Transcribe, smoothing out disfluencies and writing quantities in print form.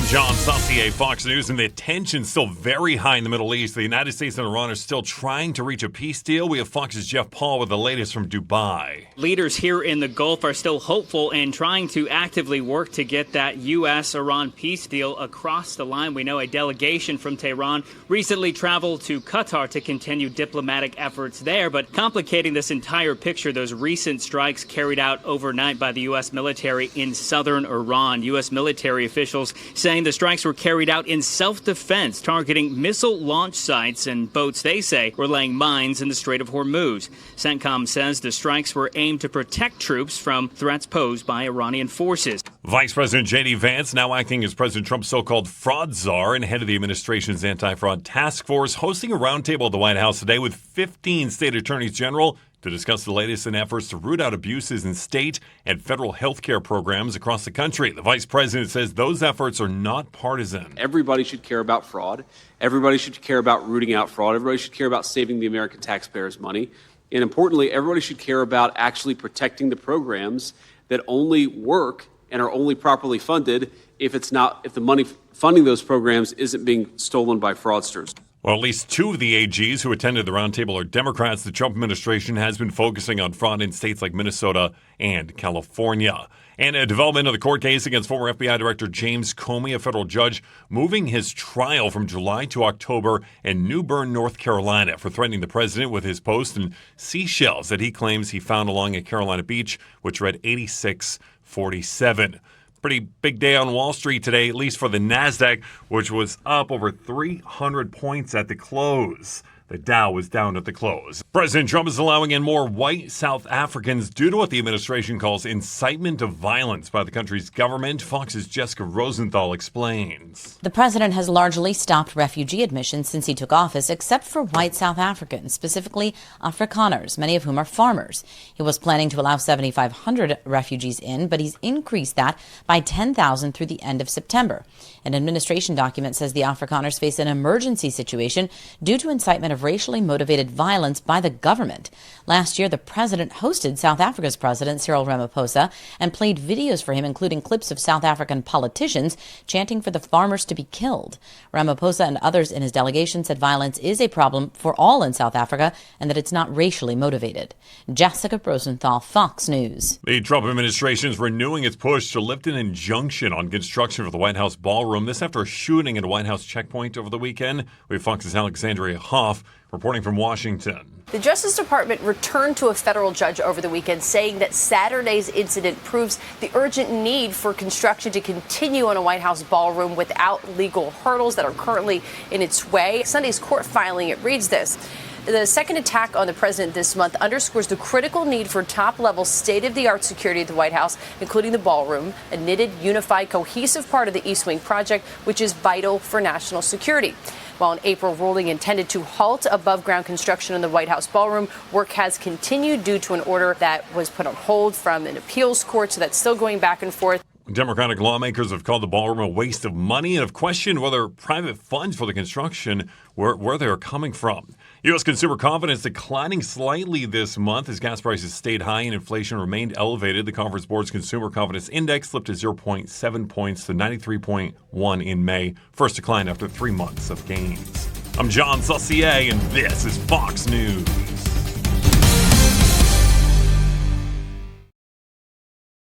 I'm John Saucier, Fox News, and the tension still very high in the Middle East. The United States and Iran are still trying to reach a peace deal. We have Fox's Jeff Paul with the latest from Dubai. Leaders here in the Gulf are still hopeful and trying to actively work to get that U.S.-Iran peace deal across the line. We know a delegation from Tehran recently traveled to Qatar to continue diplomatic efforts there, but complicating this entire picture, those recent strikes carried out overnight by the U.S. military in southern Iran. U.S. military officials saying the strikes were carried out in self-defense, targeting missile launch sites and boats they say were laying mines in the Strait of Hormuz. CENTCOM says the strikes were aimed to protect troops from threats posed by Iranian forces. Vice President JD Vance, now acting as President Trump's so-called fraud czar and head of the administration's anti-fraud task force, hosting a roundtable at the White House today with 15 state attorneys general to discuss the latest in efforts to root out abuses in state and federal health care programs across the country. The vice president says those efforts are not partisan. Everybody should care about fraud. Everybody should care about rooting out fraud. Everybody should care about saving the American taxpayers' money. And importantly, everybody should care about actually protecting the programs that only work and are only properly funded if the money funding those programs isn't being stolen by fraudsters. Well, at least two of the AGs who attended the roundtable are Democrats. The Trump administration has been focusing on fraud in states like Minnesota and California. And a development of the court case against former FBI Director James Comey, a federal judge moving his trial from July to October in New Bern, North Carolina, for threatening the president with his post and seashells that he claims he found along a Carolina beach, which read 8647. Pretty big day on Wall Street today, at least for the NASDAQ, which was up over 300 points at the close. The Dow was down at the close. President Trump is allowing in more white South Africans due to what the administration calls incitement of violence by the country's government. Fox's Jessica Rosenthal explains. The president has largely stopped refugee admissions since he took office, except for white South Africans, specifically Afrikaners, many of whom are farmers. He was planning to allow 7,500 refugees in, but he's increased that by 10,000 through the end of September. An administration document says the Afrikaners face an emergency situation due to incitement of racially motivated violence by the government. Last year, the president hosted South Africa's president, Cyril Ramaphosa, and played videos for him, including clips of South African politicians chanting for the farmers to be killed. Ramaphosa and others in his delegation said violence is a problem for all in South Africa and that it's not racially motivated. Jessica Rosenthal, Fox News. The Trump administration is renewing its push to lift an injunction on construction for the White House ballroom. This after a shooting at a White House checkpoint over the weekend. We have Fox's Alexandria Hoff reporting from Washington. The Justice Department returned to a federal judge over the weekend, saying that Saturday's incident proves the urgent need for construction to continue on a White House ballroom without legal hurdles that are currently in its way. Sunday's court filing, it reads this. The second attack on the president this month underscores the critical need for top-level, state-of-the-art security at the White House, including the ballroom, a knitted, unified, cohesive part of the East Wing project, which is vital for national security. While an April ruling intended to halt above-ground construction in the White House ballroom, work has continued due to an order that was put on hold from an appeals court, so that's still going back and forth. Democratic lawmakers have called the ballroom a waste of money and have questioned whether private funds for the construction where they are coming from. U.S. consumer confidence declining slightly this month as gas prices stayed high and inflation remained elevated. The Conference Board's Consumer Confidence Index slipped to 0.7 points to 93.1 in May, first decline after 3 months of gains. I'm John Saucier, and this is Fox News.